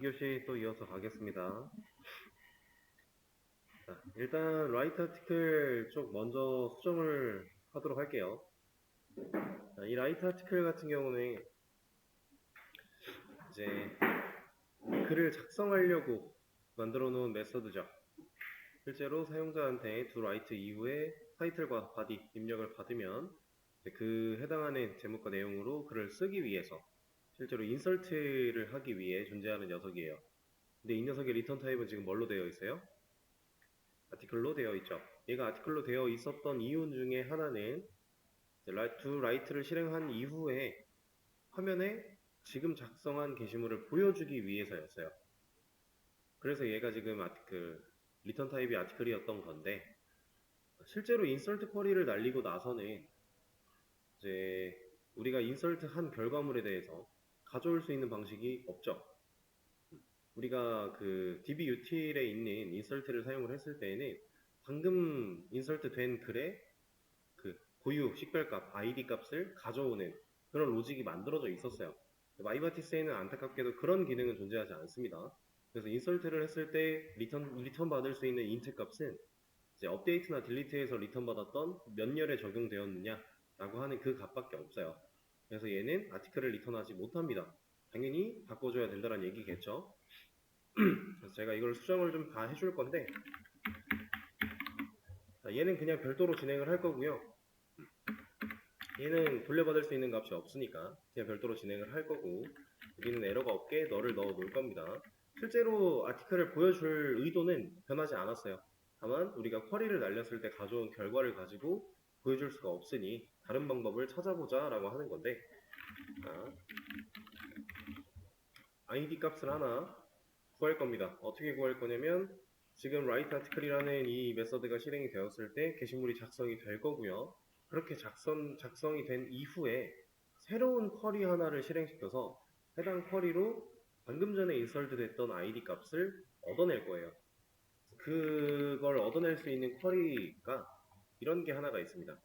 2교시 또 이어서 가겠습니다. 자, 일단 라이트 아티클 쪽 먼저 수정을 하도록 할게요. 자, 이 라이트 아티클 같은 경우는 이제 글을 작성하려고 만들어 놓은 메서드죠. 실제로 사용자한테 do 라이트 이후에 타이틀과 바디 입력을 받으면 그 해당하는 제목과 내용으로 글을 쓰기 위해서 실제로 인설트를 하기 위해 존재하는 녀석이에요. 근데 이 녀석의 리턴 타입은 지금 뭘로 되어 있어요? 아티클로 되어 있죠. 얘가 아티클로 되어 있었던 이유 중에 하나는 do write를 실행한 이후에 화면에 지금 작성한 게시물을 보여주기 위해서였어요. 그래서 얘가 지금 리턴 타입이 아티클이었던 건데, 실제로 인서트 쿼리를 날리고 나서는 이제 우리가 인서트 한 결과물에 대해서 가져올 수 있는 방식이 없죠. 우리가 그 DB util에 있는 인설트를 사용을 했을 때에는 방금 인설트 된 글에 그 고유 식별값 ID 값을 가져오는 그런 로직이 만들어져 있었어요. 마이바티스에는 안타깝게도 그런 기능은 존재하지 않습니다. 그래서 인설트를 했을 때 리턴 받을 수 있는 인트 값은 이제 업데이트나 딜리트에서 리턴 받았던 몇 열에 적용되었느냐 라고 하는 그 값밖에 없어요. 그래서 얘는 아티클을 리턴하지 못합니다. 당연히 바꿔줘야 된다는 얘기겠죠. 그래서 제가 이걸 수정을 좀 다 해줄 건데, 얘는 그냥 별도로 진행을 할 거고요. 얘는 돌려받을 수 있는 값이 없으니까 그냥 별도로 진행을 할 거고, 여기는 에러가 없게 너를 넣어 놓을 겁니다. 실제로 아티클을 보여줄 의도는 변하지 않았어요. 다만 우리가 쿼리를 날렸을 때 가져온 결과를 가지고 보여줄 수가 없으니 다른 방법을 찾아보자 라고 하는 건데, ID 값을 하나 구할 겁니다. 어떻게 구할 거냐면 지금 write article이라는 이 메서드가 실행이 되었을 때 게시물이 작성이 될 거고요. 그렇게 작성이 된 이후에 새로운 쿼리 하나를 실행시켜서 해당 쿼리로 방금 전에 인설트 됐던 ID 값을 얻어낼 거예요. 그걸 얻어낼 수 있는 쿼리가 이런 게 하나가 있습니다.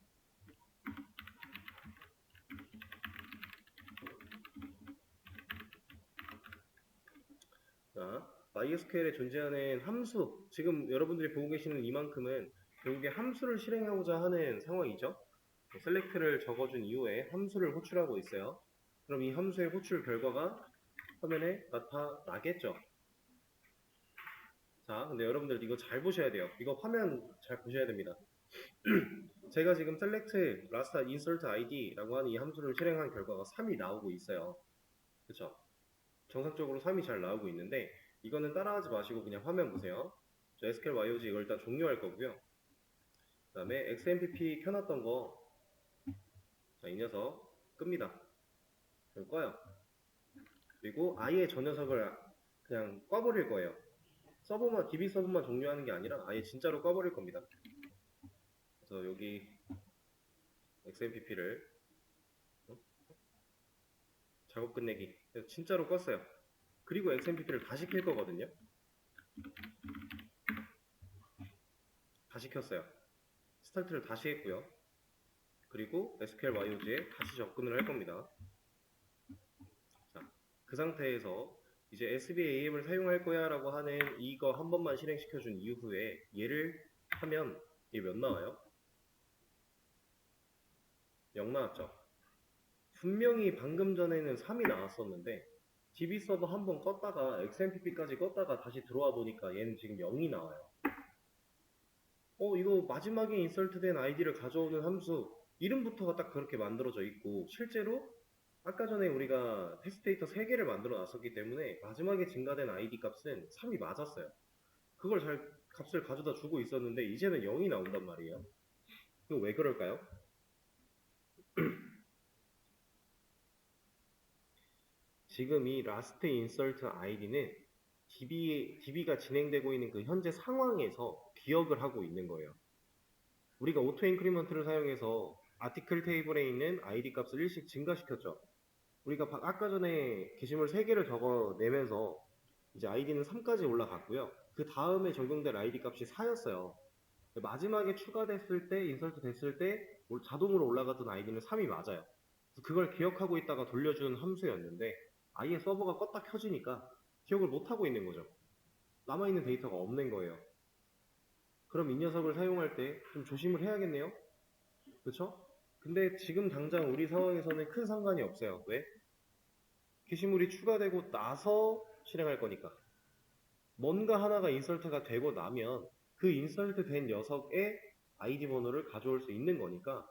자, MySQL에 존재하는 함수, 지금 여러분들이 보고 계시는 이만큼은 결국에 함수를 실행하고자 하는 상황이죠. select를 적어준 이후에 함수를 호출하고 있어요. 그럼 이 함수의 호출 결과가 화면에 나타나겠죠. 자, 근데 여러분들 이거 잘 보셔야 돼요. 이거 화면 잘 보셔야 됩니다. 제가 지금 select last insert id라고 하는 이 함수를 실행한 결과가 3이 나오고 있어요. 그쵸? 정상적으로 3이 잘 나오고 있는데 이거는 따라하지 마시고 그냥 화면 보세요. 저 SQL YOG 이걸 일단 종료할 거고요. 그 다음에 XMPP 켜놨던 거, 자, 이 녀석 끕니다. 그럼 꺼요. 그리고 아예 저 녀석을 그냥 꺼버릴 거예요. DB 서버만 종료하는 게 아니라 아예 진짜로 꺼버릴 겁니다. 그래서 여기 XMPP를 작업 끝내기 진짜로 껐어요. 그리고 XMPP를 다시 켤 거거든요. 다시 켰어요. 스타트를 다시 했고요. 그리고 SQL YOG에 다시 접근을 할 겁니다. 자, 그 상태에서 이제 SBAM을 사용할 거야 라고 하는 이거 한 번만 실행시켜준 이후에 얘를 하면 이게 몇 나와요? 0 나왔죠. 분명히 방금 전에는 3이 나왔었는데 DB 서버 한 번 껐다가 XMPP까지 껐다가 다시 들어와 보니까 얘는 지금 0이 나와요. 이거 마지막에 인설트된 아이디를 가져오는 함수 이름부터가 딱 그렇게 만들어져 있고, 실제로 아까 전에 우리가 테스트데이터 3개를 만들어 놨었기 때문에 마지막에 증가된 아이디 값은 3이 맞았어요. 그걸 값을 가져다 주고 있었는데 이제는 0이 나온단 말이에요. 이거 왜 그럴까요? 지금 이 last insert id는 DB가 진행되고 있는 그 현재 상황에서 기억을 하고 있는 거예요. 우리가 오토 인크리먼트를 사용해서 아티클 테이블에 있는 ID 값을 일씩 증가시켰죠. 우리가 아까 전에 게시물 3개를 적어내면서 이제 ID는 3까지 올라갔고요. 그 다음에 적용될 ID 값이 4였어요. 마지막에 추가됐을 때, 인설트 됐을 때 자동으로 올라갔던 아이디는 3이 맞아요. 그걸 기억하고 있다가 돌려주는 함수였는데 아예 서버가 껐다 켜지니까 기억을 못하고 있는 거죠. 남아있는 데이터가 없는 거예요. 그럼 이 녀석을 사용할 때 좀 조심을 해야겠네요. 그쵸? 근데 지금 당장 우리 상황에서는 큰 상관이 없어요. 왜? 게시물이 추가되고 나서 실행할 거니까. 뭔가 하나가 인설트가 되고 나면 그 인설트 된 녀석의 아이디 번호를 가져올 수 있는 거니까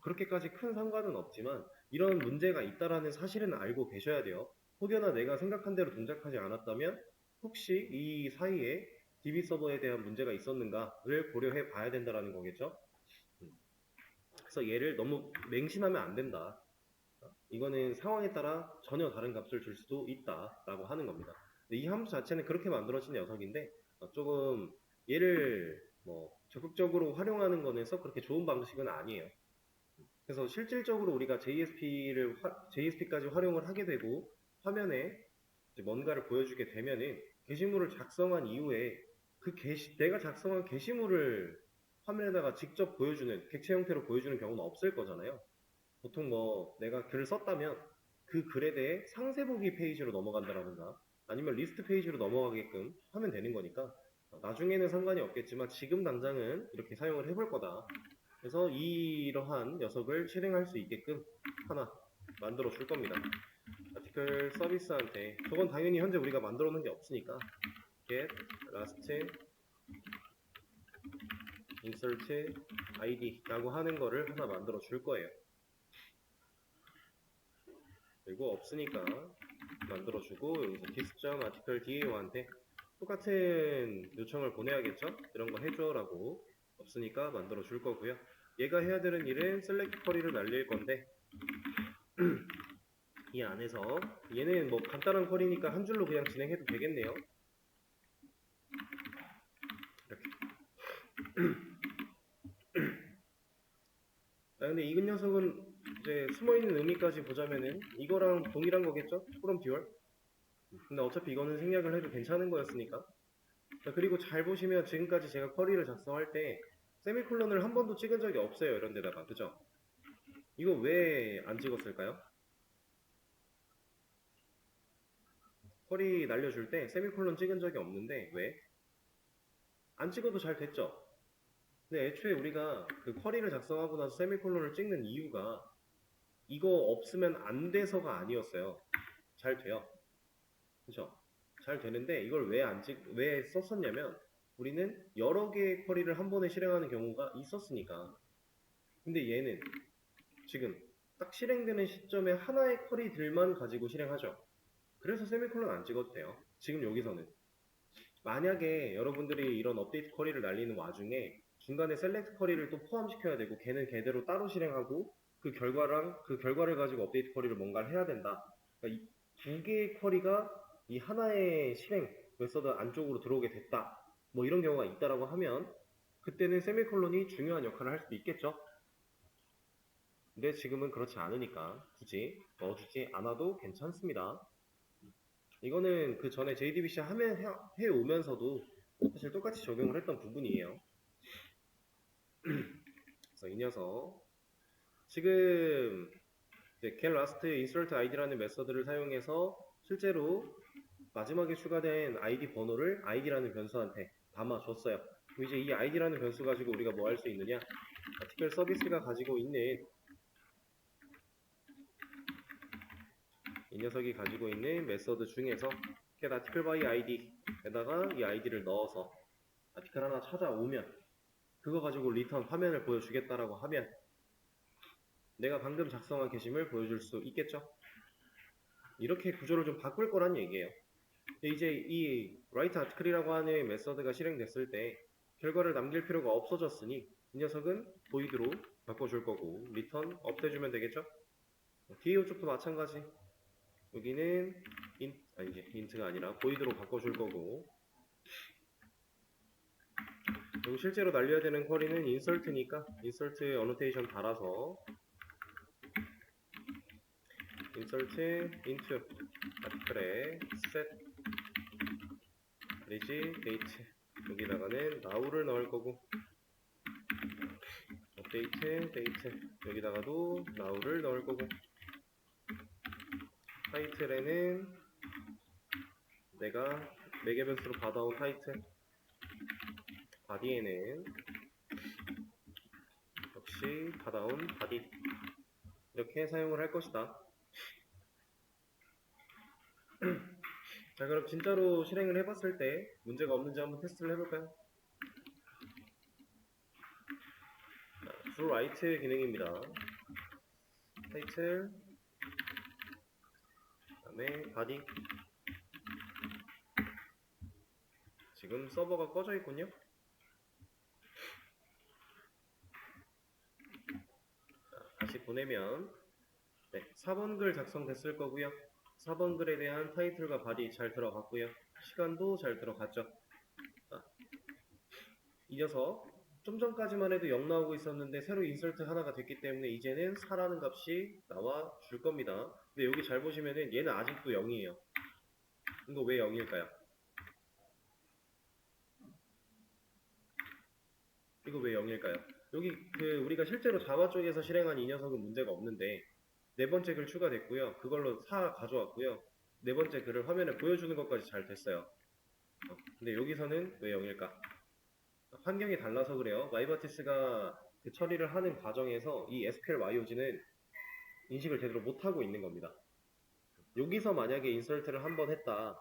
그렇게까지 큰 상관은 없지만 이런 문제가 있다라는 사실은 알고 계셔야 돼요. 혹여나 내가 생각한 대로 동작하지 않았다면 혹시 이 사이에 DB 서버에 대한 문제가 있었는가를 고려해 봐야 된다라는 거겠죠. 그래서 얘를 너무 맹신하면 안 된다. 이거는 상황에 따라 전혀 다른 값을 줄 수도 있다라고 하는 겁니다. 이 함수 자체는 그렇게 만들어진 녀석인데 조금 얘를 뭐 적극적으로 활용하는 거는 썩 그렇게 좋은 방식은 아니에요. 그래서 실질적으로 우리가 JSP까지 활용을 하게 되고 화면에 이제 뭔가를 보여주게 되면은 게시물을 작성한 이후에 내가 작성한 게시물을 화면에다가 직접 보여주는 객체 형태로 보여주는 경우는 없을 거잖아요. 보통 뭐 내가 글을 썼다면 그 글에 대해 상세 보기 페이지로 넘어간다라든가 아니면 리스트 페이지로 넘어가게끔 하면 되는 거니까 나중에는 상관이 없겠지만 지금 당장은 이렇게 사용을 해볼 거다. 그래서 이러한 녀석을 실행할 수 있게끔 하나 만들어 줄 겁니다. 아티클 서비스한테 저건 당연히 현재 우리가 만들어 놓은 게 없으니까 get last insert id 라고 하는 거를 하나 만들어 줄 거예요. 그리고 없으니까 만들어주고 여기서 dis.article DAO한테 똑같은 요청을 보내야겠죠? 이런 거 해줘라고 없으니까 만들어줄 거고요. 얘가 해야 되는 일은 select 쿼리를 날릴 건데 이 안에서 얘는 뭐 간단한 쿼리니까 한 줄로 그냥 진행해도 되겠네요. 이렇게. 근데 이 녀석은 이제 숨어있는 의미까지 보자면은 이거랑 동일한 거겠죠? from dual. 근데 어차피 이거는 생략을 해도 괜찮은 거였으니까. 자, 그리고 잘 보시면 지금까지 제가 쿼리를 작성할 때 세미콜론을 한 번도 찍은 적이 없어요. 이런 데다가. 그죠? 이거 왜 안 찍었을까요? 쿼리 날려줄 때 세미콜론 찍은 적이 없는데 왜? 안 찍어도 잘 됐죠? 근데 애초에 우리가 그 쿼리를 작성하고 나서 세미콜론을 찍는 이유가 이거 없으면 안 돼서가 아니었어요. 잘 돼요. 그죠? 잘 되는데 이걸 왜 썼었냐면 우리는 여러 개의 쿼리를 한 번에 실행하는 경우가 있었으니까. 근데 얘는 지금 딱 실행되는 시점에 하나의 쿼리들만 가지고 실행하죠. 그래서 세미콜론 안 찍어도 돼요. 지금 여기서는. 만약에 여러분들이 이런 업데이트 쿼리를 날리는 와중에 중간에 셀렉트 쿼리를 또 포함시켜야 되고 걔는 걔대로 따로 실행하고 그 결과를 가지고 업데이트 쿼리를 뭔가를 해야 된다. 그러니까 이 두 개의 쿼리가 이 하나의 실행 메서드 안쪽으로 들어오게 됐다. 뭐 이런 경우가 있다라고 하면 그때는 세미콜론이 중요한 역할을 할 수도 있겠죠. 근데 지금은 그렇지 않으니까 굳이 넣어주지 않아도 괜찮습니다. 이거는 그 전에 JDBC 해오면서도 사실 똑같이 적용을 했던 부분이에요. 그래서 이 녀석 지금 get last insert id라는 메서드를 사용해서 실제로 마지막에 추가된 id 번호를 id라는 변수한테 담아줬어요. 이제 이 id라는 변수 가지고 우리가 뭐 할 수 있느냐? 아티클 서비스가 가지고 있는 이 녀석이 가지고 있는 메서드 중에서 get article by id에다가 이 id를 넣어서 아티클 하나 찾아오면 그거 가지고 리턴 화면을 보여주겠다라고 하면 내가 방금 작성한 게시물 보여줄 수 있겠죠? 이렇게 구조를 좀 바꿀 거란 얘기예요. 이제 이 write article이라고 하는 메서드가 실행됐을 때 결과를 남길 필요가 없어졌으니 이 녀석은 void로 바꿔줄 거고 리턴 없애주면 되겠죠? DAO 쪽도 마찬가지. 여기는 int가 아니라 void로 바꿔줄 거고 그리고 실제로 날려야 되는 쿼리는 insert니까 insert annotation 달아서 insert into article에 set reg date 여기다가는 now를 넣을 거고 update date 여기다가도 now를 넣을 거고 타이틀에는 내가 매개 변수로 받아온 타이틀 바디에는 역시 받아온 바디 이렇게 사용을 할 것이다. 자, 그럼 진짜로 실행을 해봤을 때 문제가 없는지 한번 테스트를 해볼까요? do write 기능입니다. 타이틀 그다음에 바디. 지금 서버가 꺼져 있군요. 자, 다시 보내면 4번 글 작성됐을 거고요. 4번 글에 대한 타이틀과 바디 잘 들어갔고요. 시간도 잘 들어갔죠. 이 녀석 좀 전까지만 해도 0 나오고 있었는데 새로 인설트 하나가 됐기 때문에 이제는 4라는 값이 나와 줄 겁니다. 근데 여기 잘 보시면은 얘는 아직도 0이에요. 이거 왜 0일까요? 이거 왜 0일까요? 여기 우리가 실제로 자바 쪽에서 실행한 이 녀석은 문제가 없는데 네 번째 글 추가됐고요. 그걸로 4 가져왔고요. 네 번째 글을 화면에 보여주는 것까지 잘 됐어요. 근데 여기서는 왜 0일까? 환경이 달라서 그래요. 마이바티스가 그 처리를 하는 과정에서 이 SQL YOG는 인식을 제대로 못하고 있는 겁니다. 여기서 만약에 인설트를 한번 했다.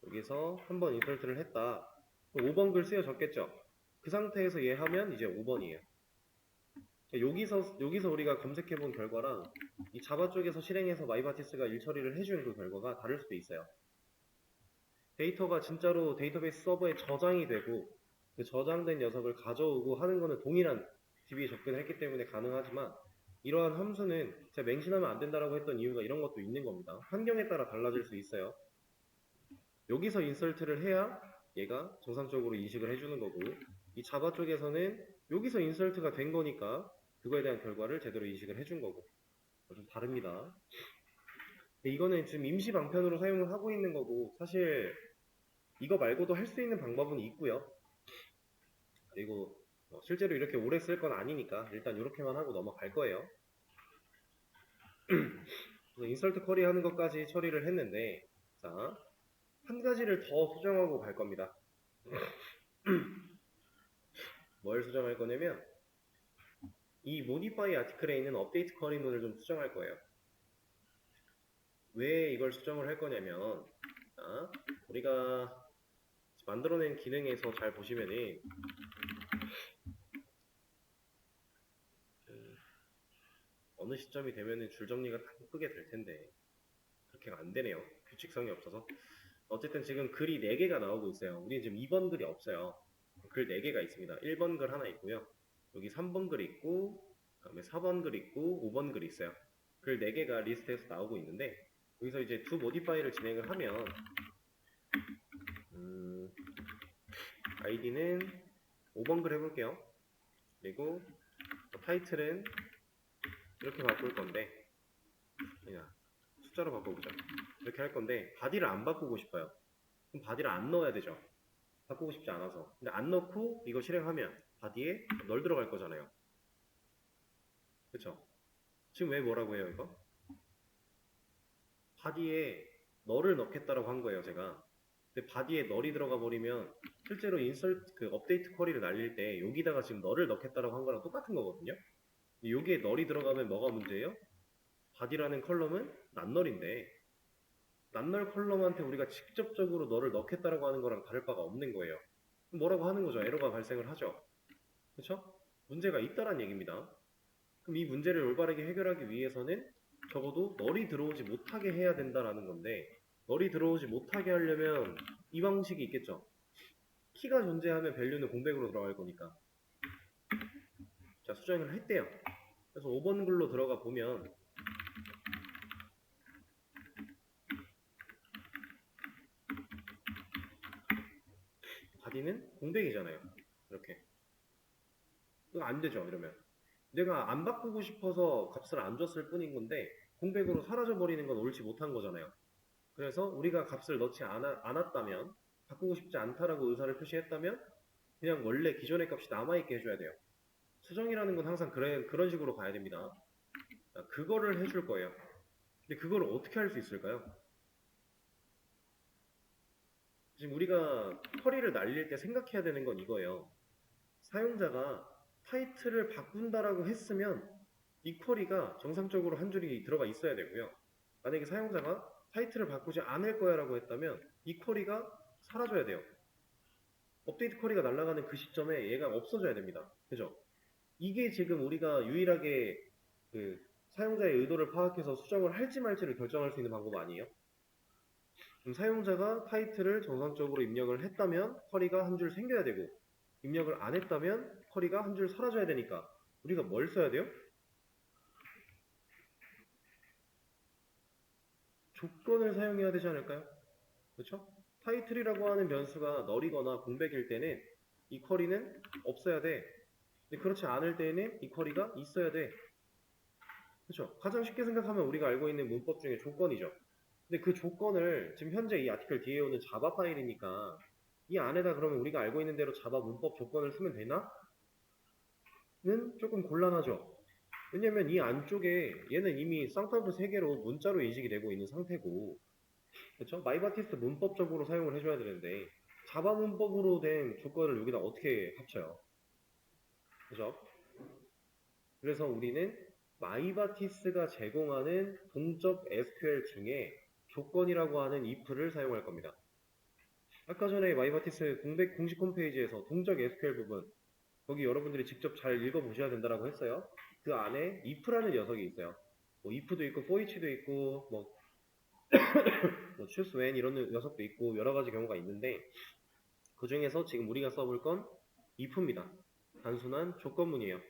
여기서 한번 인설트를 했다. 5번 글 쓰여졌겠죠? 그 상태에서 얘 하면 이제 5번이에요. 여기서 우리가 검색해 본 결과랑 이 자바 쪽에서 실행해서 마이바티스가 일처리를 해준 그 결과가 다를 수도 있어요. 데이터가 진짜로 데이터베이스 서버에 저장이 되고 그 저장된 녀석을 가져오고 하는 거는 동일한 DB에 접근을 했기 때문에 가능하지만 이러한 함수는 제가 맹신하면 안 된다라고 했던 이유가 이런 것도 있는 겁니다. 환경에 따라 달라질 수 있어요. 여기서 인설트를 해야 얘가 정상적으로 인식을 해주는 거고 이 자바 쪽에서는 여기서 인설트가 된 거니까 그거에 대한 결과를 제대로 인식을 해준 거고 좀 다릅니다. 이거는 지금 임시 방편으로 사용을 하고 있는 거고 사실 이거 말고도 할 수 있는 방법은 있고요. 그리고 실제로 이렇게 오래 쓸 건 아니니까 일단 이렇게만 하고 넘어갈 거예요. 인설트 쿼리 하는 것까지 처리를 했는데 자, 한 가지를 더 수정하고 갈 겁니다. 뭘 수정할 거냐면 이 modify article에 있는 update 쿼리문을 좀 수정할 거예요. 왜 이걸 수정을 할 거냐면 자, 우리가 만들어낸 기능에서 잘 보시면은 어느 시점이 되면은 줄 정리가 다 예쁘게 될 텐데 그렇게 안 되네요. 규칙성이 없어서. 어쨌든 지금 글이 4개가 나오고 있어요. 우리는 지금 2번 글이 없어요. 글 4개가 있습니다. 1번 글 하나 있고요. 여기 3번 글 있고 그다음에 4번 글 있고 5번 글 있어요. 글 4개가 리스트에서 나오고 있는데 여기서 이제 두 모디파이를 진행을 하면 아이디는 5번 글 해볼게요. 그리고 타이틀은 이렇게 바꿀 건데 그냥 숫자로 바꿔보자. 이렇게 할 건데 바디를 안 바꾸고 싶어요. 그럼 바디를 안 넣어야 되죠. 바꾸고 싶지 않아서. 근데 안 넣고 이거 실행하면 바디에 널 들어갈 거잖아요. 그쵸? 지금 왜 뭐라고 해요 이거? 바디에 널을 넣겠다라고 한 거예요 제가. 근데 바디에 널이 들어가 버리면 실제로 인설트 그 업데이트 쿼리를 날릴 때 여기다가 지금 널을 넣겠다라고 한 거랑 똑같은 거거든요. 여기에 널이 들어가면 뭐가 문제예요? 바디라는 컬럼은 낱널인데 낱널 컬럼한테 우리가 직접적으로 널을 넣겠다라고 하는 거랑 다를 바가 없는 거예요. 뭐라고 하는 거죠? 에러가 발생을 하죠. 그렇죠? 문제가 있다란 얘기입니다. 그럼 이 문제를 올바르게 해결하기 위해서는 적어도 널이 들어오지 못하게 해야 된다라는 건데 널이 들어오지 못하게 하려면 이 방식이 있겠죠. 키가 존재하면 밸류는 공백으로 들어갈 거니까. 자, 수정을 했대요. 그래서 5번 글로 들어가 보면 바디는 공백이잖아요. 이렇게. 이거 안 되죠, 이러면. 내가 안 바꾸고 싶어서 값을 안 줬을 뿐인 건데 공백으로 사라져 버리는 건 옳지 못한 거잖아요. 그래서 우리가 값을 넣지 않았다면 바꾸고 싶지 않다라고 의사를 표시했다면 그냥 원래 기존의 값이 남아있게 해줘야 돼요. 수정이라는 건 항상 그런 식으로 가야 됩니다. 그거를 해줄 거예요. 근데 그걸 어떻게 할 수 있을까요? 지금 우리가 쿼리를 날릴 때 생각해야 되는 건 이거예요. 사용자가 타이틀을 바꾼다라고 했으면 이 쿼리가 정상적으로 한 줄이 들어가 있어야 되고요. 만약에 사용자가 타이틀을 바꾸지 않을 거야 라고 했다면 이 쿼리가 사라져야 돼요. 업데이트 쿼리가 날아가는 그 시점에 얘가 없어져야 됩니다. 그죠? 이게 지금 우리가 유일하게 그 사용자의 의도를 파악해서 수정을 할지 말지를 결정할 수 있는 방법 아니에요? 그럼 사용자가 타이틀을 정상적으로 입력을 했다면 쿼리가 한 줄 생겨야 되고 입력을 안 했다면 쿼리가 한 줄 사라져야 되니까 우리가 뭘 써야 돼요? 조건을 사용해야 되지 않을까요? 그렇죠? 타이틀이라고 하는 변수가 널이거나 공백일 때는 이 쿼리는 없어야 돼. 근데 그렇지 않을 때는 이 쿼리가 있어야 돼. 그렇죠? 가장 쉽게 생각하면 우리가 알고 있는 문법 중에 조건이죠. 근데 그 조건을 지금 현재 이 아티클 뒤에 오는 자바 파일이니까 이 안에다 그러면 우리가 알고 있는 대로 자바 문법 조건을 쓰면 되나? 는 조금 곤란하죠. 왜냐면 이 안쪽에 얘는 이미 쌍따블 3개로 문자로 인식이 되고 있는 상태고 그렇죠? 마이바티스트 문법적으로 사용을 해줘야 되는데 자바 문법으로 된 조건을 여기다 어떻게 합쳐요? 그죠? 그래서 우리는 마이바티스가 제공하는 동적 SQL 중에 조건이라고 하는 if를 사용할 겁니다. 아까 전에 마이바티스 공식 홈페이지에서 동적 SQL 부분 거기 여러분들이 직접 잘 읽어보셔야 된다고 했어요. 그 안에 if라는 녀석이 있어요. 뭐 if도 있고 for each도 있고 뭐 choose when 이런 녀석도 있고 여러 가지 경우가 있는데 그 중에서 지금 우리가 써볼 건 if입니다. 단순한 조건문이에요.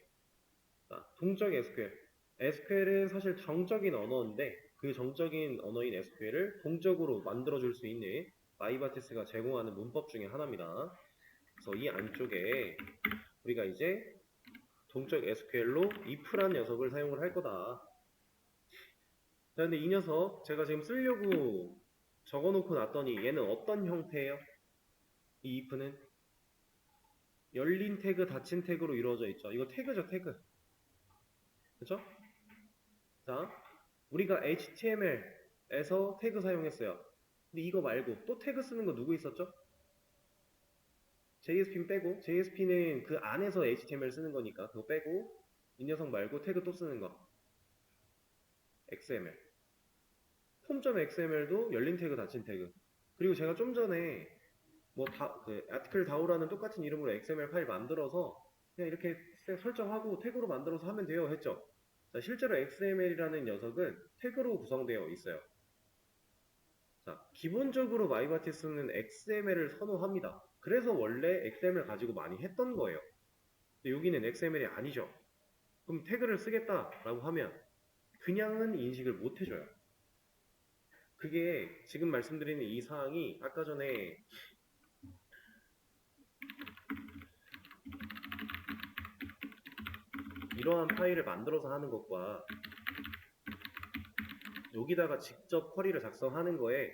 자, 동적 SQL. SQL은 사실 정적인 언어인데 그 정적인 언어인 SQL을 동적으로 만들어줄 수 있는 마이바티스가 제공하는 문법 중에 하나입니다. 그래서 이 안쪽에 우리가 이제 동적 SQL로 if라는 녀석을 사용을 할 거다. 자, 근데 이 녀석 제가 지금 쓰려고 적어놓고 놨더니 얘는 어떤 형태예요? 이 if는 열린 태그, 닫힌 태그로 이루어져 있죠. 이거 태그죠, 태그. 그쵸? 자, 우리가 HTML에서 태그 사용했어요. 근데 이거 말고 또 태그 쓰는 거 누구 있었죠? JSP 빼고, JSP는 그 안에서 HTML 쓰는 거니까 그거 빼고 이 녀석 말고 태그 또 쓰는 거 XML. 폼.xml도 열린 태그, 닫힌 태그. 그리고 제가 좀 전에 그 아티클 다오라는 똑같은 이름으로 XML 파일 만들어서 그냥 이렇게 설정하고 태그로 만들어서 하면 돼요 했죠. 자, 실제로 XML이라는 녀석은 태그로 구성되어 있어요. 자, 기본적으로 마이바티스는 XML을 선호합니다. 그래서 원래 XML 가지고 많이 했던 거예요. 근데 여기는 XML이 아니죠. 그럼 태그를 쓰겠다라고 하면 그냥은 인식을 못 해줘요. 그게 지금 말씀드리는 이 사항이 아까 전에 이러한 파일을 만들어서 하는 것과 여기다가 직접 쿼리를 작성하는 거에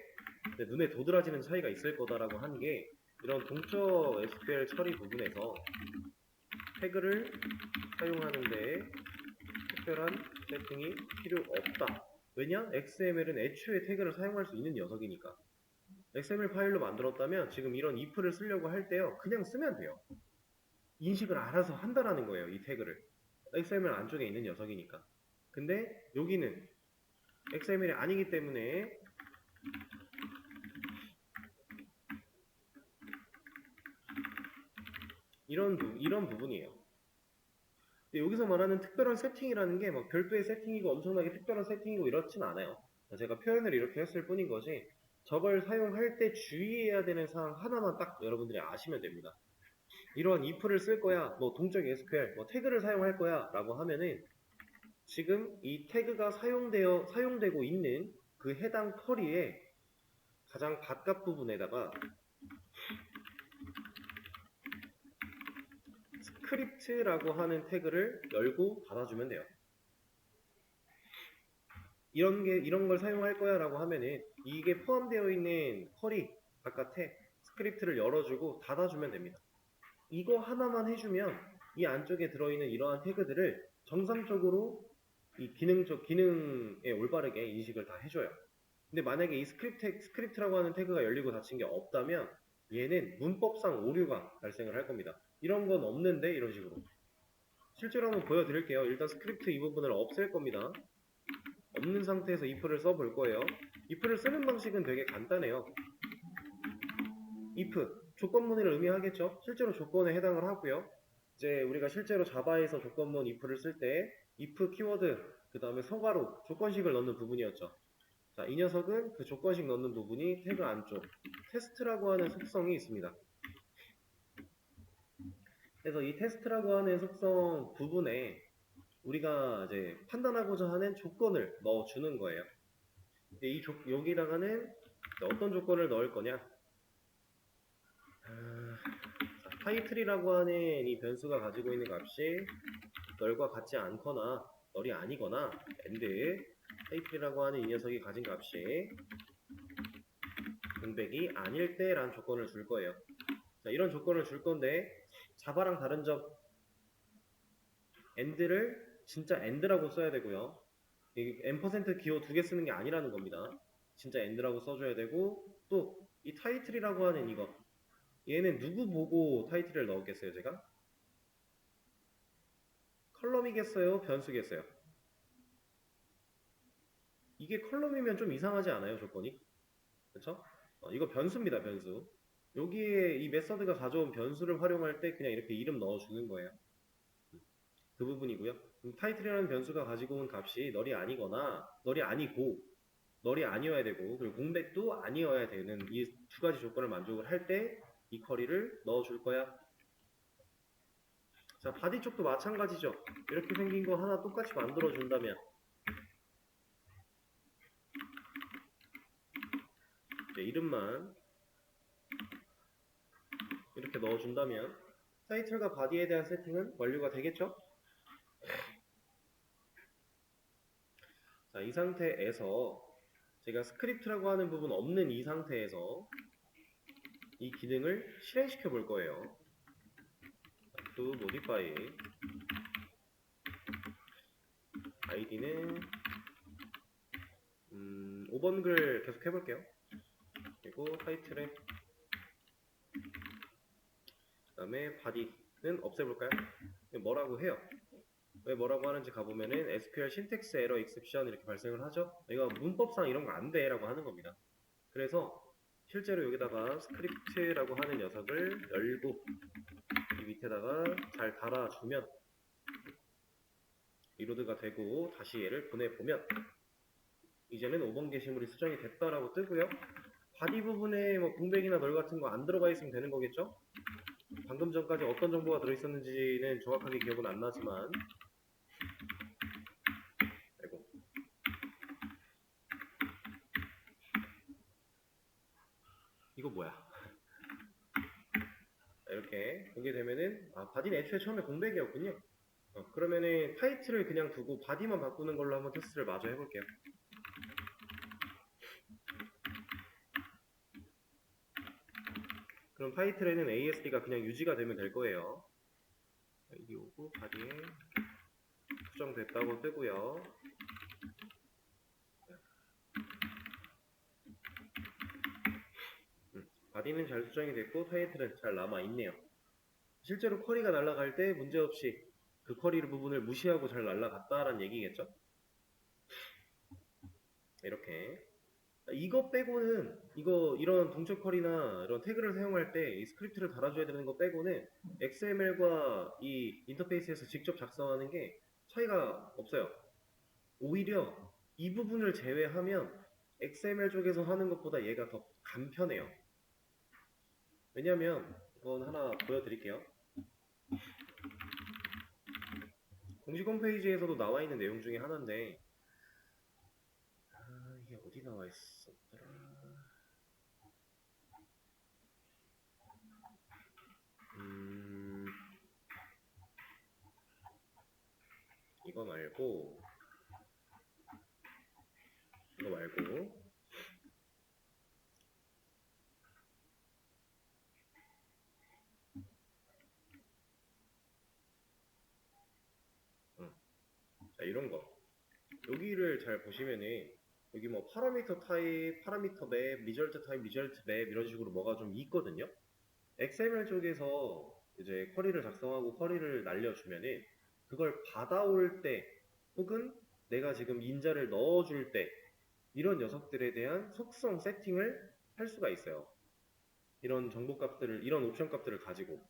눈에 도드라지는 차이가 있을 거다라고 한 게 이런 동적 SQL 처리 부분에서 태그를 사용하는데 특별한 세팅이 필요 없다. 왜냐? XML은 애초에 태그를 사용할 수 있는 녀석이니까. XML 파일로 만들었다면 지금 이런 if를 쓰려고 할 때요. 그냥 쓰면 돼요. 인식을 알아서 한다라는 거예요. 이 태그를. XML 안쪽에 있는 녀석이니까. 근데 여기는 XML이 아니기 때문에 이런 부분이에요. 여기서 말하는 특별한 세팅이라는 게 막 별도의 세팅이고 엄청나게 특별한 세팅이고 이렇진 않아요. 제가 표현을 이렇게 했을 뿐인 거지 저걸 사용할 때 주의해야 되는 사항 하나만 딱 여러분들이 아시면 됩니다. 이런 if를 쓸 거야, 뭐 동적 SQL, 뭐 태그를 사용할 거야 라고 하면은 지금 이 태그가 사용되고 있는 그 해당 쿼리의 가장 바깥 부분에다가 스크립트라고 하는 태그를 열고 닫아주면 돼요. 이런 걸 사용할 거야 라고 하면은 이게 포함되어 있는 쿼리 바깥에 스크립트를 열어주고 닫아주면 됩니다. 이거 하나만 해주면 이 안쪽에 들어있는 이러한 태그들을 정상적으로 이 기능에 올바르게 인식을 다 해줘요. 근데 만약에 이 스크립트라고 하는 태그가 열리고 닫힌 게 없다면 얘는 문법상 오류가 발생을 할 겁니다. 이런 건 없는데 이런 식으로. 실제로 한번 보여드릴게요. 일단 스크립트 이 부분을 없앨 겁니다. 없는 상태에서 if를 써볼 거예요. if를 쓰는 방식은 되게 간단해요. if, 조건문을 의미하겠죠? 실제로 조건에 해당을 하고요. 이제 우리가 실제로 자바에서 조건문 if를 쓸 때 if 키워드, 그 다음에 서가로 조건식을 넣는 부분이었죠. 자, 이 녀석은 그 조건식 넣는 부분이 태그 안쪽 테스트라고 하는 속성이 있습니다. 그래서 이 테스트라고 하는 속성 부분에 우리가 이제 판단하고자 하는 조건을 넣어주는 거예요. 여기다가는 어떤 조건을 넣을 거냐? 타이틀이라고 하는 이 변수가 가지고 있는 값이 널과 같지 않거나 널이 아니거나 and 타이틀이라고 하는 이 녀석이 가진 값이 공백이 아닐 때라는 조건을 줄 거예요. 자, 이런 조건을 줄 건데 자바랑 다른 점 and를 진짜 and라고 써야 되고요. 이 n% 기호 2개 쓰는 게 아니라는 겁니다. 진짜 and라고 써줘야 되고 또 이 타이틀이라고 하는 이거 얘는 누구 보고 타이틀을 넣었겠어요 제가? 컬럼이겠어요? 변수겠어요? 이게 컬럼이면 좀 이상하지 않아요 조건이? 그쵸? 이거 변수입니다 변수. 여기에 이 메서드가 가져온 변수를 활용할 때 그냥 이렇게 이름 넣어주는 거예요. 그 부분이고요. 타이틀이라는 변수가 가지고 온 값이 널이 아니거나 널이 아니고 널이 아니어야 되고 그리고 공백도 아니어야 되는 이 두 가지 조건을 만족을 할 때 이 쿼리를 넣어줄 거야. 자, 바디 쪽도 마찬가지죠. 이렇게 생긴 거 하나 똑같이 만들어 준다면 이름만 이렇게 넣어준다면 타이틀과 바디에 대한 세팅은 완료가 되겠죠? 자, 이 상태에서 제가 스크립트라고 하는 부분 없는 이 상태에서 이 기능을 실행시켜 볼 거예요. to modify id는 5번 글 계속 해볼게요. 그리고 타이틀에 그 다음에 바디는 없애볼까요? 뭐라고 해요? 왜 뭐라고 하는지 가보면은 SQL syntax error exception 이렇게 발생을 하죠. 이거 문법상 이런 거 안 돼 라고 하는 겁니다. 그래서 실제로 여기다가 스크립트라고 하는 녀석을 열고 이 밑에다가 잘 달아주면 리로드가 되고 다시 얘를 보내보면 이제는 5번 게시물이 수정이 됐다라고 뜨고요. 바디 부분에 뭐 공백이나 널 같은 거 안 들어가 있으면 되는 거겠죠? 방금 전까지 어떤 정보가 들어있었는지는 정확하게 기억은 안 나지만 아이고 이거 뭐야 이렇게 보게 되면은 바디는 애초에 처음에 공백이었군요. 그러면은 타이틀을 그냥 두고 바디만 바꾸는 걸로 한번 테스트를 마저 해볼게요. 그럼 타이틀에는 ASD가 그냥 유지가 되면 될 거예요. ID 오고 바디에 수정됐다고 뜨고요. 바디는 잘 수정이 됐고 타이틀은 잘 남아있네요. 실제로 쿼리가 날아갈 때 문제없이 그 쿼리 부분을 무시하고 잘 날아갔다라는 얘기겠죠? 이렇게 이거 빼고는 이런 동적 쿼리나 이런 태그를 사용할 때 이 스크립트를 달아줘야 되는 거 빼고는 XML과 이 인터페이스에서 직접 작성하는 게 차이가 없어요. 오히려 이 부분을 제외하면 XML 쪽에서 하는 것보다 얘가 더 간편해요. 왜냐면 이건 하나 보여드릴게요. 공식 홈페이지에서도 나와 있는 내용 중에 하나인데 이게 어디 나와 있었더라? 이거 말고 자, 이런 거 여기를 잘 보시면은 여기 뭐 파라미터 타입, 파라미터 맵, 리절트 타입, 리절트 맵 이런 식으로 뭐가 좀 있거든요. XML 쪽에서 이제 쿼리를 작성하고 쿼리를 날려주면은 그걸 받아올 때 혹은 내가 지금 인자를 넣어줄 때 이런 녀석들에 대한 속성 세팅을 할 수가 있어요. 이런 정보 값들을, 이런 옵션 값들을 가지고.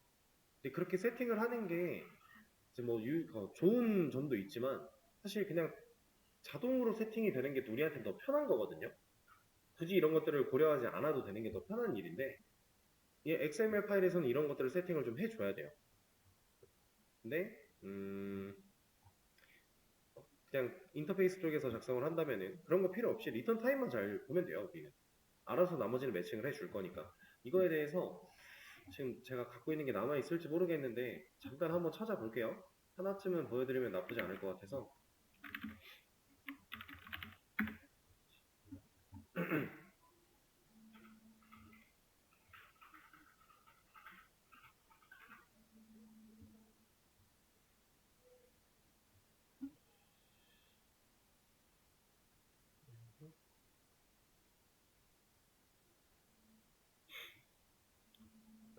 근데 그렇게 세팅을 하는 게 이제 뭐 좋은 점도 있지만 사실 그냥 자동으로 세팅이 되는 게 우리한테 더 편한 거거든요. 굳이 이런 것들을 고려하지 않아도 되는 게 더 편한 일인데 이 XML 파일에서는 이런 것들을 세팅을 좀 해줘야 돼요. 근데 그냥 인터페이스 쪽에서 작성을 한다면은 그런 거 필요 없이 리턴 타임만 잘 보면 돼요. 우리는 알아서 나머지는 매칭을 해줄 거니까. 이거에 대해서 지금 제가 갖고 있는 게 남아 있을지 모르겠는데 잠깐 한번 찾아볼게요. 하나쯤은 보여드리면 나쁘지 않을 것 같아서.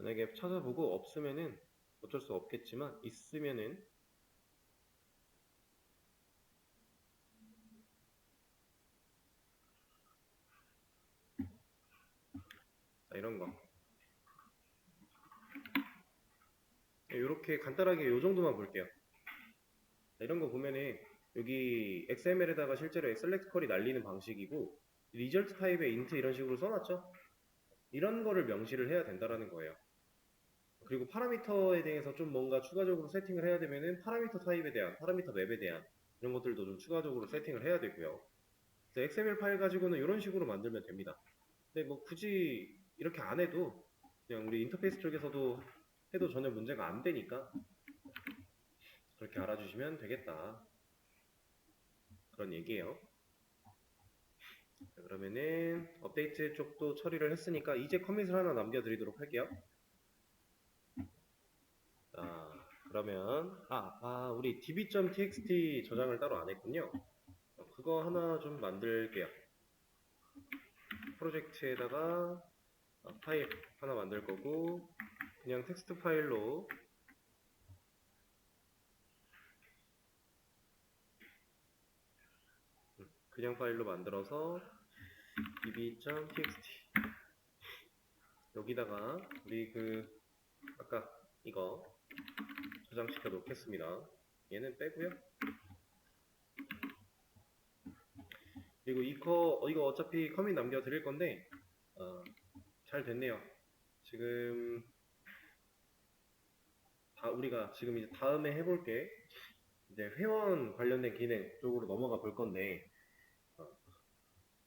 만약에 찾아보고 없으면은 어쩔 수 없겠지만 있으면은 이런 거 이렇게 간단하게 이 정도만 볼게요. 이런 거 보면은 여기 XML에다가 실제로 select 쿼리 날리는 방식이고 리절트 타입의 int 이런 식으로 써놨죠. 이런 거를 명시를 해야 된다라는 거예요. 그리고 파라미터에 대해서 좀 뭔가 추가적으로 세팅을 해야 되면은 파라미터 타입에 대한, 파라미터 맵에 대한 이런 것들도 좀 추가적으로 세팅을 해야 되고요. XML 파일 가지고는 이런 식으로 만들면 됩니다. 근데 뭐 굳이 이렇게 안 해도 그냥 우리 인터페이스 쪽에서도 해도 전혀 문제가 안 되니까 그렇게 알아주시면 되겠다. 그런 얘기예요. 자, 그러면은 업데이트 쪽도 처리를 했으니까 이제 커밋을 하나 남겨드리도록 할게요. 자, 그러면 우리 db.txt 저장을 따로 안 했군요. 그거 하나 좀 만들게요. 프로젝트에다가 파일 하나 만들 거고 그냥 텍스트 파일로 만들어서 db.txt 여기다가 우리 아까 이거 저장시켜 놓겠습니다. 얘는 빼고요. 그리고 이거 어차피 커밋 남겨 드릴 건데 잘 됐네요. 지금 우리가 지금 이제 다음에 해볼 게 이제 회원 관련된 기능 쪽으로 넘어가 볼 건데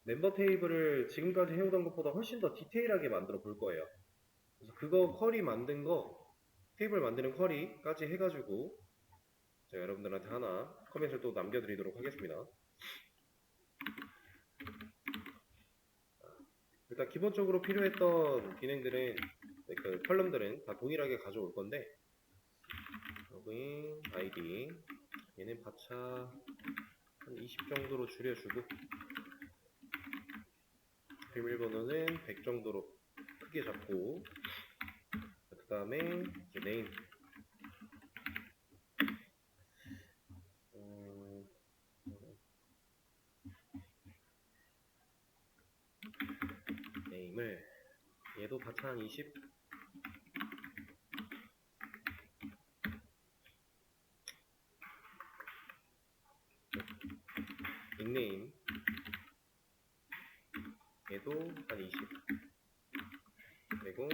멤버 테이블을 지금까지 해오던 것보다 훨씬 더 디테일하게 만들어 볼 거예요. 그래서 그거 쿼리 만든 거 테이블 만드는 쿼리까지 해가지고 제가 여러분들한테 하나 커밋을 또 남겨드리도록 하겠습니다. 일단 기본적으로 필요했던 기능들은 컬럼들은 다 동일하게 가져올 건데 로그인 아이디 얘는 바차 한 20 정도로 줄여주고 비밀번호는 100 정도로 크게 잡고 그 다음에 네임 네임을 얘도 바차 한 20 닉네임 얘도 한 20 그리고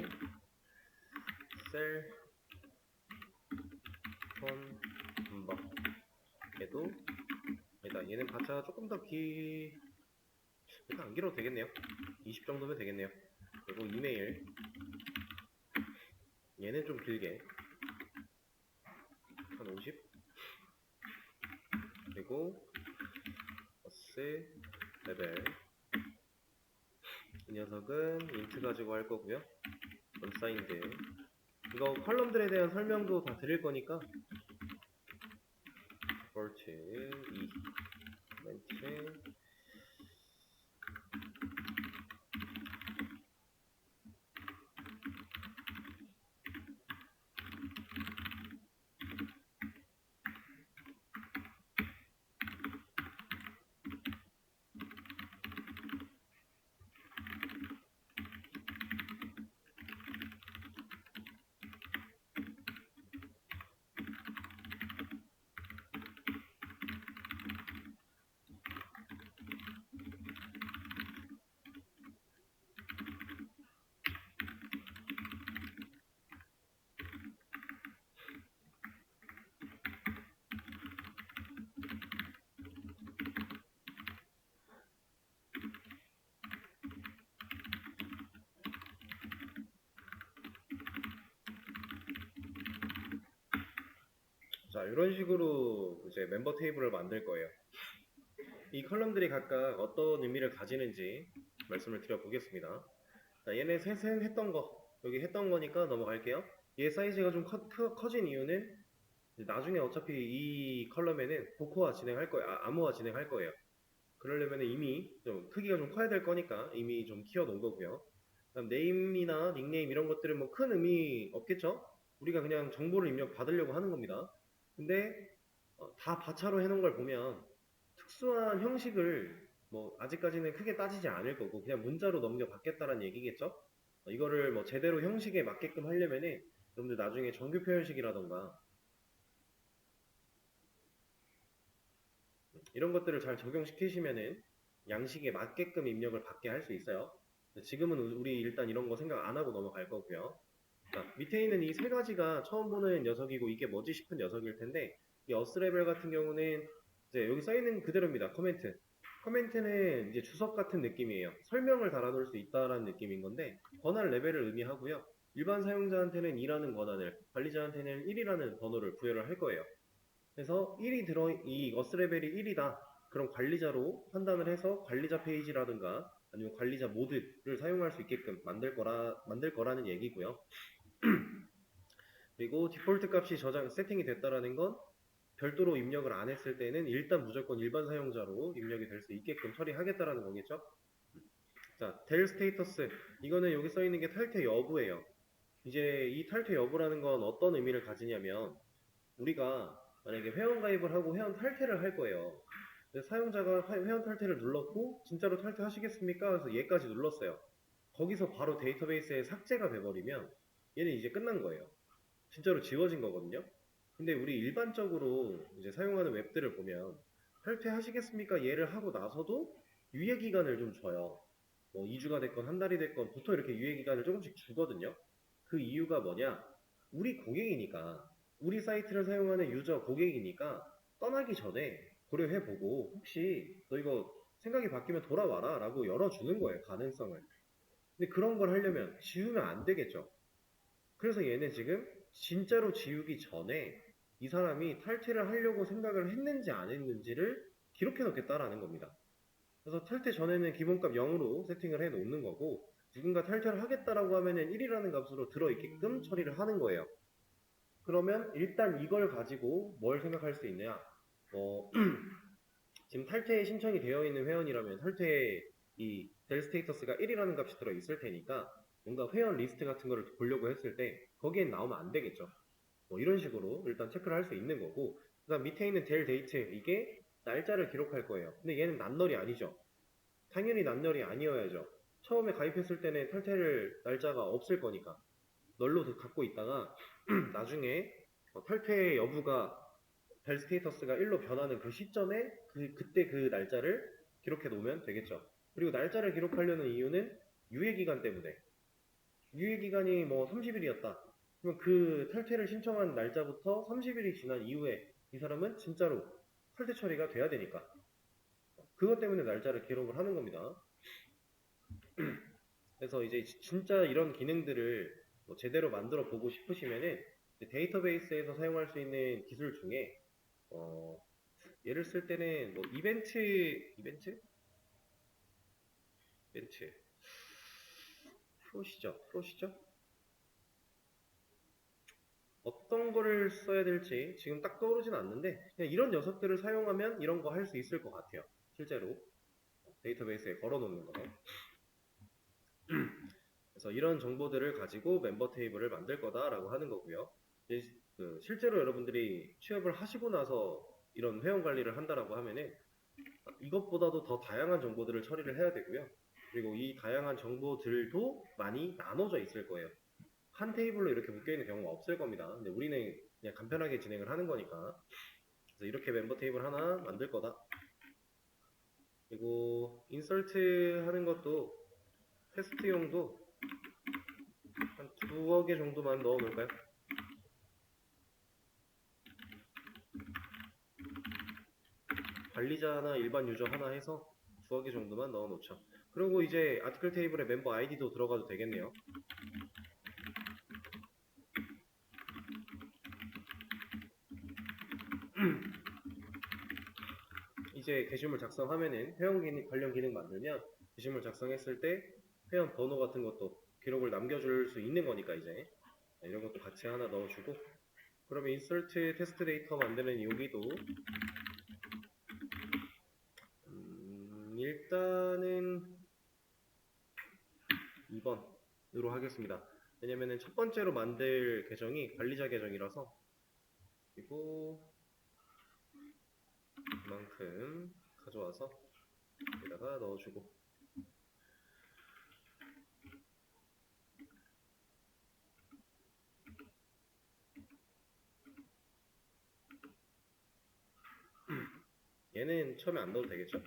셀 폰 넘버 얘도 얘는 바차 조금 더 안 길어도 되겠네요. 20 정도면 되겠네요. 그리고 이메일 얘는 좀 길게 한 50 그리고 버스 레벨 이 녀석은 인트 가지고 할 거고요. 언사인드 이거 컬럼들에 대한 설명도 다 드릴 거니까 볼트 2 멘트 자, 이런 식으로 이제 멤버 테이블을 만들 거예요. 이 컬럼들이 각각 어떤 의미를 가지는지 말씀을 드려보겠습니다. 자, 얘네 셋은 했던 거, 여기 했던 거니까 넘어갈게요. 얘 사이즈가 좀 커진 이유는 나중에 어차피 이 컬럼에는 복호화 진행할 거예요. 암호화 진행할 거예요. 그러려면 이미 좀 크기가 좀 커야 될 거니까 이미 좀 키워 놓은 거고요. 그다음 네임이나 닉네임 이런 것들은 뭐 큰 의미 없겠죠? 우리가 그냥 정보를 입력 받으려고 하는 겁니다. 근데 다 바차로 해놓은 걸 보면 특수한 형식을 뭐 아직까지는 크게 따지지 않을 거고 그냥 문자로 넘겨받겠다라는 얘기겠죠? 이거를 뭐 제대로 형식에 맞게끔 하려면은 여러분들 나중에 정규 표현식이라던가 이런 것들을 잘 적용시키시면은 양식에 맞게끔 입력을 받게 할 수 있어요. 지금은 우리 일단 이런 거 생각 안 하고 넘어갈 거고요. 자, 밑에 있는 이 세 가지가 처음 보는 녀석이고 이게 뭐지 싶은 녀석일 텐데 이 어스레벨 같은 경우는 이제 여기 써있는 그대로입니다. 코멘트. 코멘트는 이제 주석 같은 느낌이에요. 설명을 달아놓을 수 있다라는 느낌인 건데 권한 레벨을 의미하고요. 일반 사용자한테는 2라는 권한을, 관리자한테는 1이라는 번호를 부여를 할 거예요. 그래서 이 어스레벨이 1이다. 그럼 관리자로 판단을 해서 관리자 페이지라든가 아니면 관리자 모드를 사용할 수 있게끔 만들 거라는 얘기고요. 그리고 디폴트 값이 세팅이 됐다라는 건 별도로 입력을 안 했을 때는 일단 무조건 일반 사용자로 입력이 될 수 있게끔 처리하겠다라는 거겠죠. 자, 델 스테이터스. 이거는 여기 써 있는 게 탈퇴 여부예요. 이제 이 탈퇴 여부라는 건 어떤 의미를 가지냐면 우리가 만약에 회원 가입을 하고 회원 탈퇴를 할 거예요. 사용자가 회원 탈퇴를 눌렀고 진짜로 탈퇴하시겠습니까? 그래서 얘까지 눌렀어요. 거기서 바로 데이터베이스에 삭제가 돼버리면 얘는 이제 끝난 거예요. 진짜로 지워진 거거든요. 근데 우리 일반적으로 이제 사용하는 웹들을 보면 탈퇴하시겠습니까? 얘를 하고 나서도 유예 기간을 좀 줘요. 뭐 2주가 됐건 한 달이 됐건 보통 이렇게 유예 기간을 조금씩 주거든요. 그 이유가 뭐냐? 우리 고객이니까 우리 사이트를 사용하는 유저 고객이니까 떠나기 전에 고려해보고 혹시 너 이거 생각이 바뀌면 돌아와라 라고 열어주는 거예요. 가능성을. 근데 그런 걸 하려면 지우면 안 되겠죠. 그래서 얘는 지금 진짜로 지우기 전에 이 사람이 탈퇴를 하려고 생각을 했는지 안 했는지를 기록해 놓겠다라는 겁니다. 그래서 탈퇴 전에는 기본값 0으로 세팅을 해 놓는 거고 누군가 탈퇴를 하겠다라고 하면은 1이라는 값으로 들어있게끔 처리를 하는 거예요. 그러면 일단 이걸 가지고 뭘 생각할 수 있냐? 지금 탈퇴 신청이 되어 있는 회원이라면 탈퇴 델 스테이터스가 1이라는 값이 들어 있을 테니까 뭔가 회원 리스트 같은 거를 보려고 했을 때 거기엔 나오면 안 되겠죠. 뭐 이런 식으로 일단 체크를 할 수 있는 거고 그다음 밑에 있는 델 데이트 이게 날짜를 기록할 거예요. 근데 얘는 낱널이 아니죠. 당연히 낱널이 아니어야죠. 처음에 가입했을 때는 탈퇴를 날짜가 없을 거니까 널로 갖고 있다가 나중에 탈퇴 여부가 델 스테이터스가 1로 변하는 그 시점에 그때 그 날짜를 기록해 놓으면 되겠죠. 그리고 날짜를 기록하려는 이유는 유예 기간 때문에 유예 기간이 뭐 30일이었다. 그러면 그 탈퇴를 신청한 날짜부터 30일이 지난 이후에 이 사람은 진짜로 탈퇴 처리가 돼야 되니까 그것 때문에 날짜를 기록을 하는 겁니다. 그래서 이제 진짜 이런 기능들을 뭐 제대로 만들어 보고 싶으시면은 데이터베이스에서 사용할 수 있는 기술 중에 얘를 쓸 때는 뭐 이벤트 프로시저 어떤 거를 써야 될지 지금 딱 떠오르진 않는데 그냥 이런 녀석들을 사용하면 이런 거 할 수 있을 것 같아요. 실제로 데이터베이스에 걸어 놓는 거. 그래서 이런 정보들을 가지고 멤버 테이블을 만들 거다라고 하는 거고요. 실제로 여러분들이 취업을 하시고 나서 이런 회원 관리를 한다라고 하면은 이것보다도 더 다양한 정보들을 처리를 해야 되고요. 그리고 이 다양한 정보들도 많이 나눠져 있을 거예요. 한 테이블로 이렇게 묶여있는 경우가 없을 겁니다. 근데 우리는 그냥 간편하게 진행을 하는 거니까. 그래서 이렇게 member 테이블 하나 만들 거다. 그리고 인설트 하는 것도 테스트용도 한 2개 정도만 넣어 놓을까요? 관리자나 일반 유저 하나 해서 2개 정도만 넣어 놓죠. 그리고 이제 아티클 테이블에 멤버 아이디도 들어가도 되겠네요. 이제 게시물 작성하면은 관련 기능 만들면 게시물 작성했을 때 회원 번호 같은 것도 기록을 남겨줄 수 있는 거니까 이제 이런 것도 같이 하나 넣어주고, 그러면 인서트 테스트 데이터 만드는 여기도 일단은 2번으로 하겠습니다. 왜냐면은 첫 번째로 만들 계정이 관리자 계정이라서. 그리고 이만큼 가져와서 여기다가 넣어주고, 얘는 처음에 안 넣어도 되겠죠?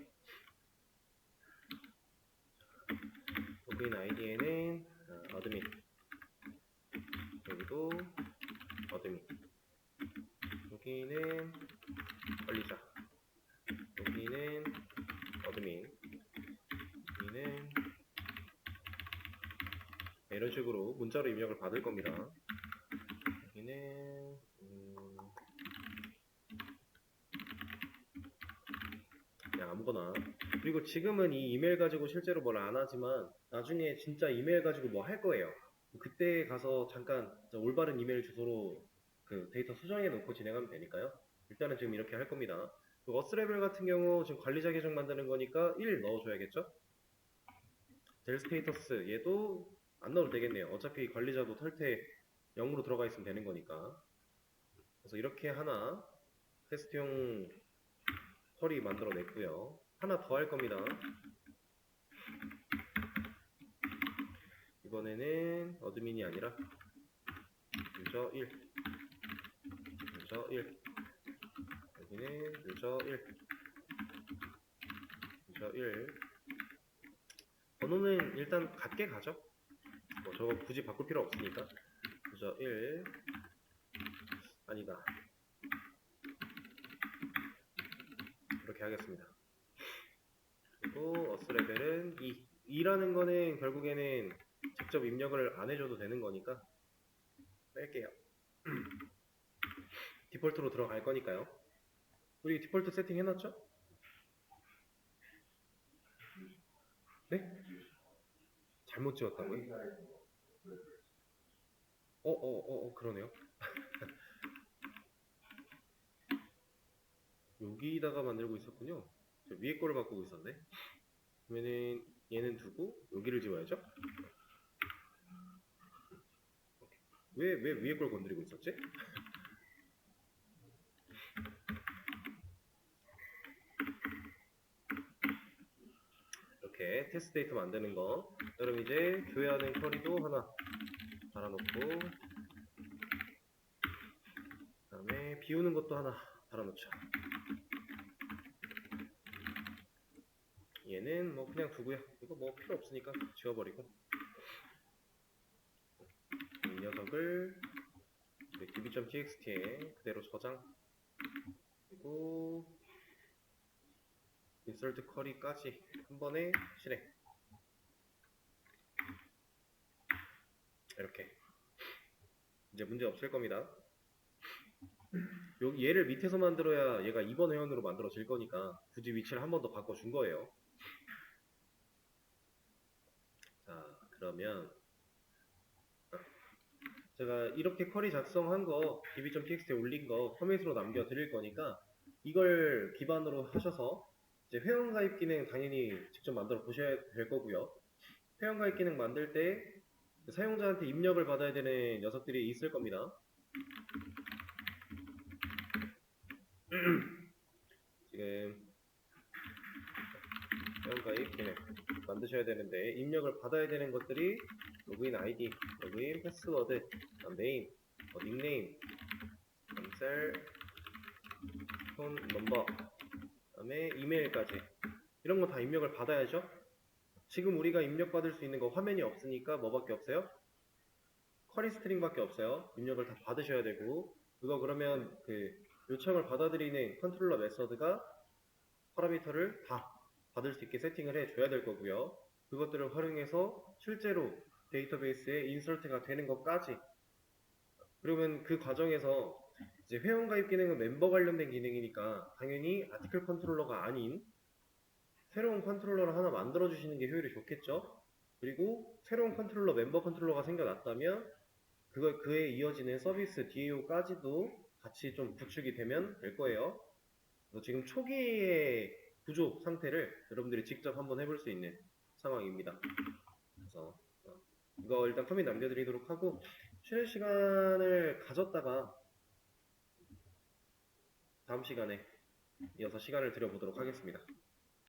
로그인 아이디에는 어드민, 여기도 어드민, 여기는 관리자, 여기는 어드민, 여기는 이런 식으로 문자로 입력을 받을 겁니다. 여기는 그냥 아무거나. 그리고 지금은 이 이메일 가지고 실제로 뭘 안 하지만 나중에 진짜 이메일 가지고 뭐 할 거예요. 그때 가서 잠깐 올바른 이메일 주소로 그 데이터 수정해 놓고 진행하면 되니까요. 일단은 지금 이렇게 할 겁니다. 어스레벨 같은 경우 지금 관리자 계정 만드는 거니까 1 넣어줘야겠죠? 델 스테이터스 얘도 안 넣어도 되겠네요. 어차피 관리자도 탈퇴 0으로 들어가 있으면 되는 거니까. 그래서 이렇게 하나 테스트용 쿼리 만들어 냈고요. 하나 더 할 겁니다. 이번에는 어드민이 아니라 유저 1, 유저 1, 여기는 유저 1, 유저 1. 번호는 일단 같게 가죠. 뭐 저거 굳이 바꿀 필요 없으니까. 유저 1, 아니다, 이렇게 하겠습니다. 그리고 어스레벨은 2라는 거는 결국에는 직접 입력을 안 해줘도 되는 거니까 뺄게요. 디폴트로 들어갈 거니까요. 우리 디폴트 세팅 해놨죠? 네? 잘못 지웠다고요? 그러네요. 여기다가 만들고 있었군요. 저 위에 거를 바꾸고 있었네. 그러면은 얘는 두고 여기를 지워야죠? 왜 위에 걸 건드리고 있었지? 이렇게 테스트 데이터 만드는 거. 그럼 이제 교회하는 쿼리도 하나 달아놓고, 그 다음에 비우는 것도 하나 달아놓죠. 얘는 뭐 그냥 두고요. 이거 뭐 필요 없으니까 지워버리고, 이 녀석을 db.txt에 그대로 저장, 그리고 insert query까지 한 번에 실행. 이렇게 이제 문제 없을 겁니다. 여기 얘를 밑에서 만들어야 얘가 2번 회원으로 만들어질 거니까 굳이 위치를 한 번 더 바꿔준 거예요. 자, 그러면 제가 이렇게 쿼리 작성한 거 db.txt에 올린 거 포맷으로 남겨 드릴 거니까 이걸 기반으로 하셔서 이제 회원가입 기능 당연히 직접 만들어 보셔야 될 거고요. 회원가입 기능 만들 때 사용자한테 입력을 받아야 되는 녀석들이 있을 겁니다. 지금 회원가입 기능 만드셔야 되는데 입력을 받아야 되는 것들이 로그인 아이디, 로그인 패스워드, 네임, 닉네임, 셀, 폰 넘버, 그다음에 이메일까지 이런 거 다 입력을 받아야죠. 지금 우리가 입력받을 수 있는 거 화면이 없으니까 뭐밖에 없어요? 쿼리 스트링밖에 없어요. 입력을 다 받으셔야 되고, 그거 그러면 그 요청을 받아들이는 컨트롤러 메서드가 파라미터를 다 받을 수 있게 세팅을 해줘야 될 거고요. 그것들을 활용해서 실제로 데이터베이스에 인서트가 되는 것까지. 그러면 그 과정에서 이제 회원 가입 기능은 멤버 관련된 기능이니까 당연히 아티클 컨트롤러가 아닌 새로운 컨트롤러를 하나 만들어 주시는 게 효율이 좋겠죠. 그리고 새로운 컨트롤러, 멤버 컨트롤러가 생겨났다면 그에 이어지는 서비스 DAO까지도 같이 좀 구축이 되면 될 거예요. 그래서 지금 초기의 구조 상태를 여러분들이 직접 한번 해볼 수 있는 상황입니다. 그래서 이거 일단 커밋 남겨드리도록 하고 쉬는 시간을 가졌다가 다음 시간에 이어서 시간을 드려보도록 하겠습니다.